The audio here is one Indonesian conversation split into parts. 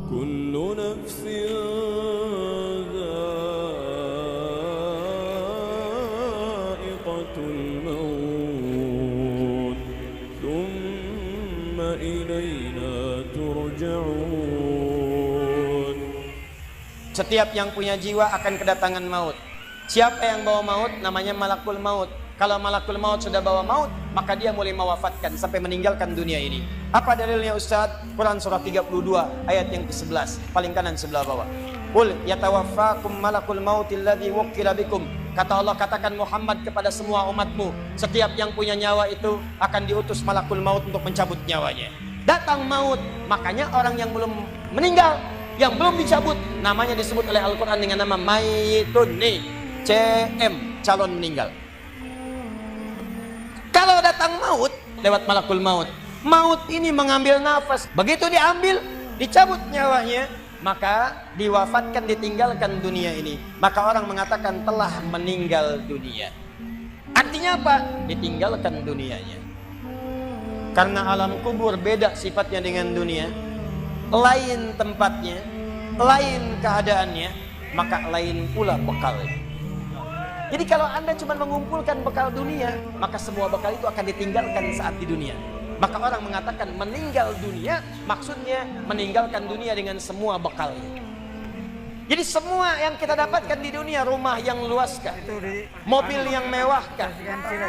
كل نفس ذائقة الموت ثم إلينا ترجعون. Setiap yang punya jiwa akan kedatangan maut. Siapa yang bawa maut namanya malakul maut. Kalau malakul maut sudah bawa maut, maka dia mulai mewafatkan sampai meninggalkan dunia ini. Apa dalilnya Ustaz? Quran surah 32 ayat yang ke-11, paling kanan sebelah bawah. Qul yatawaffakum malakul mautil ladzi wukkila bikum. Kata Allah, katakan Muhammad kepada semua umatmu, setiap yang punya nyawa itu akan diutus malakul maut untuk mencabut nyawanya. Datang maut, makanya orang yang belum meninggal, yang belum dicabut, namanya disebut oleh Al-Quran dengan nama mayitun nih, CM, calon meninggal. Kalau datang maut lewat malakul maut, maut ini mengambil nafas. Begitu diambil, dicabut nyawanya, maka diwafatkan, ditinggalkan dunia ini. Maka orang mengatakan telah meninggal dunia. Artinya apa? Ditinggalkan dunianya. Karena alam kubur beda sifatnya dengan dunia, lain tempatnya, lain keadaannya, maka lain pula bekalnya. Jadi kalau Anda cuma mengumpulkan bekal dunia, maka semua bekal itu akan ditinggalkan saat di dunia. Maka orang mengatakan meninggal dunia, maksudnya meninggalkan dunia dengan semua bekalnya. Jadi semua yang kita dapatkan di dunia, rumah yang luaskah, mobil yang mewahkah,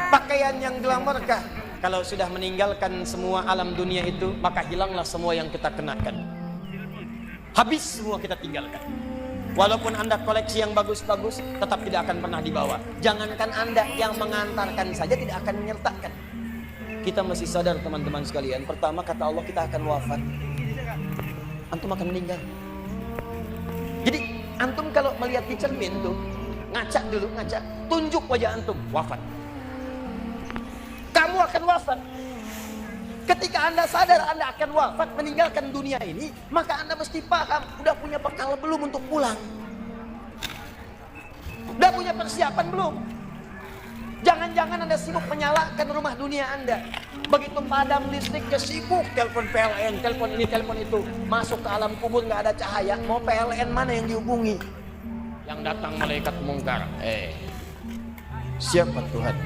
pakaian yang glamourkah, kalau sudah meninggalkan semua alam dunia itu, maka hilanglah semua yang kita kenakan. Habis semua kita tinggalkan. Walaupun Anda koleksi yang bagus-bagus, tetap tidak akan pernah dibawa. Jangankan Anda, yang mengantarkan saja tidak akan menyertakan. Kita mesti sadar teman-teman sekalian. Pertama kata Allah, kita akan wafat. Antum akan meninggal. Jadi antum kalau melihat di cermin tuh, ngaca dulu, ngaca, tunjuk wajah antum, wafat. Kamu akan wafat. Ketika Anda sadar Anda akan wafat, meninggalkan dunia ini, maka Anda mesti paham, udah punya bekal belum untuk pulang? Udah punya persiapan belum? Jangan-jangan Anda sibuk menyalakan rumah dunia Anda. Begitu padam listriknya, sibuk telepon PLN, telepon ini, telepon itu. Masuk ke alam kubur nggak ada cahaya, mau PLN mana yang dihubungi? Yang datang malaikat mungkar. Siapa Tuhan?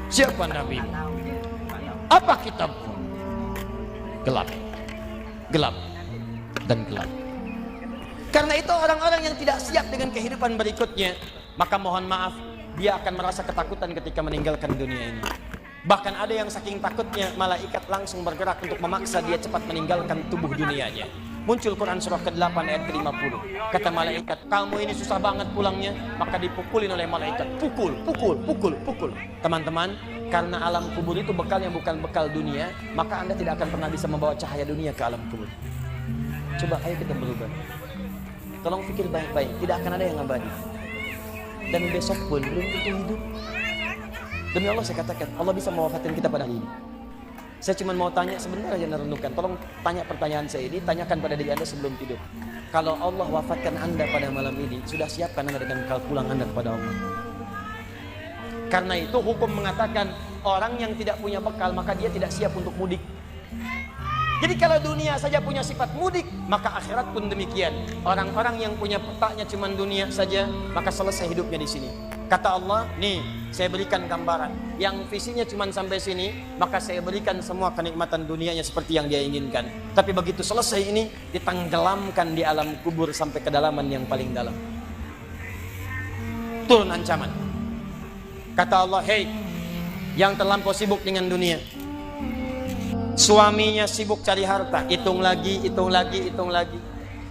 Siapa Nabi-Mu? Apa kitabmu? Gelap, gelap, dan gelap. Karena itu orang-orang yang tidak siap dengan kehidupan berikutnya, maka mohon maaf, dia akan merasa ketakutan ketika meninggalkan dunia ini. Bahkan ada yang saking takutnya, malaikat langsung bergerak untuk memaksa dia cepat meninggalkan tubuh dunianya. Muncul Quran surah ke-8 ayat ke-50. Kata malaikat, kamu ini susah banget pulangnya, maka dipukulin oleh malaikat. Pukul, pukul, pukul, pukul. Teman-teman, karena alam kubur itu bekalnya bukan bekal dunia, maka Anda tidak akan pernah bisa membawa cahaya dunia ke alam kubur. Coba ayo kita berubah. Tolong pikir baik-baik, tidak akan ada yang abadi. Dan besok pun belum tentu hidup. Demi Allah saya katakan, Allah bisa mewafatkan kita pada hari ini. Saya cuma mau tanya sebentar aja renungkan. Tolong tanya pertanyaan saya ini, tanyakan pada diri Anda sebelum tidur. Kalau Allah wafatkan Anda pada malam ini, sudah siapkan Anda dengan bekal pulang Anda kepada Allah? Karena itu hukum mengatakan orang yang tidak punya bekal maka dia tidak siap untuk mudik. Jadi kalau dunia saja punya sifat mudik, maka akhirat pun demikian. Orang-orang yang punya petaknya cuma dunia saja, maka selesai hidupnya di sini. Kata Allah, nih saya berikan gambaran. Yang visinya cuma sampai sini, maka saya berikan semua kenikmatan dunianya seperti yang dia inginkan. Tapi begitu selesai ini, ditenggelamkan di alam kubur sampai kedalaman yang paling dalam. Turun ancaman. Kata Allah, hei, yang terlampau sibuk dengan dunia. Suaminya sibuk cari harta, hitung lagi, hitung lagi, hitung lagi.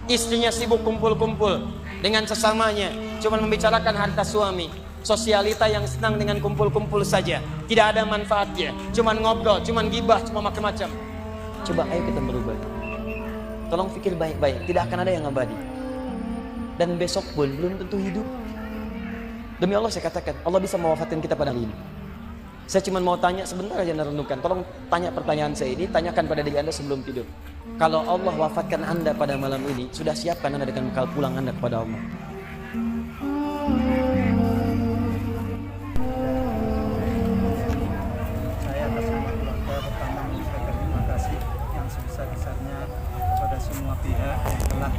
Istrinya sibuk kumpul-kumpul dengan sesamanya, cuma membicarakan harta suami. Sosialita yang senang dengan kumpul-kumpul saja, tidak ada manfaatnya, cuma ngobrol, cuma gibah, cuma macam-macam. Coba ayo kita berubah. Tolong pikir baik-baik, tidak akan ada yang abadi. Dan besok pun belum tentu hidup. Demi Allah saya katakan, Allah bisa mewafatkan kita pada hari ini. Saya cuma mau tanya sebentar aja renungkan. Tolong tanya pertanyaan saya ini, tanyakan pada diri Anda sebelum tidur. Kalau Allah wafatkan Anda pada malam ini, sudah siapkan Anda dengan bekal pulang Anda kepada Allah? Saya atas nama keluarga pertama mengucapkan terima kasih yang sebesar-besarnya kepada pihak yang telah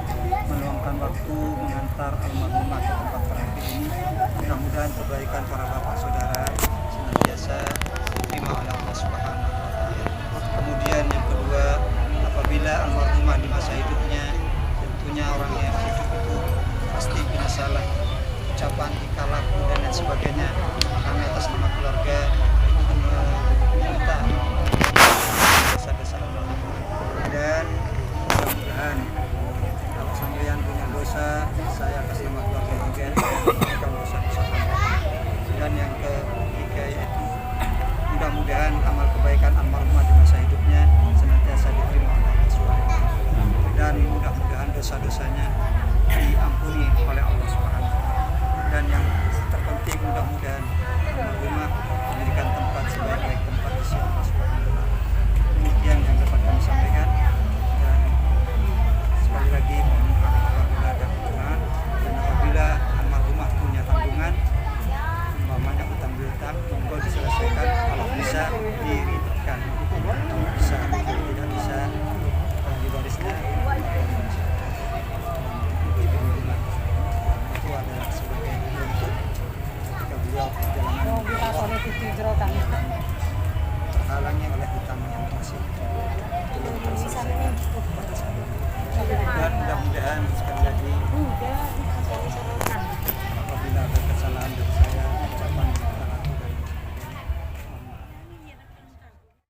meluangkan waktu mengantar almarhumah ke tempat terakhir ini. Mudah-mudahan kebaikan para bapak saudara senantiasa diterima oleh Allah Subhanahu wa Ta'ala. Kemudian yang kedua, apabila almarhumah di masa hidupnya, tentunya orang yang hidup itu pasti punya salah ucapan, tingkah laku dan lain sebagainya. Kami atas nama keluarga meminta dosa-dosa almarhumah, dan mudah-mudahan kalau sampeyan punya dosa, saya atas nama keluarga juga bukan dosa-dosa. Dan yang ketiga yaitu mudah-mudahan amal kebaikan almarhumah di masa hidupnya senantiasa diterima oleh Allah Subhanahu wa Ta'ala, dan mudah-mudahan dosa-dosanya diampuni oleh Allah Subhanahu wa Ta'ala. Dan yang terpenting mudah-mudahan almarhumah diberikan tempat sebaik-baik tempat di sisi Allah Subhanahu wa Ta'ala. Demikian yang dapat kami sampaikan, dan sekali lagi mohon maaf apabila ada kekurangan, dan apabila almarhumah punya tanggungan, umpamanya hutang piutang, monggo diselesaikan, kalau bisa diridotkan, bisa, tidak bisa bagi warisnya itu adalah sebagai bentuk ketika beliau perjalanan terhalangi oleh hutang yang masih belum terselesaikan pada saat ini. Dan mudah-mudahan sekali lagi apabila ada kesalahan dari saya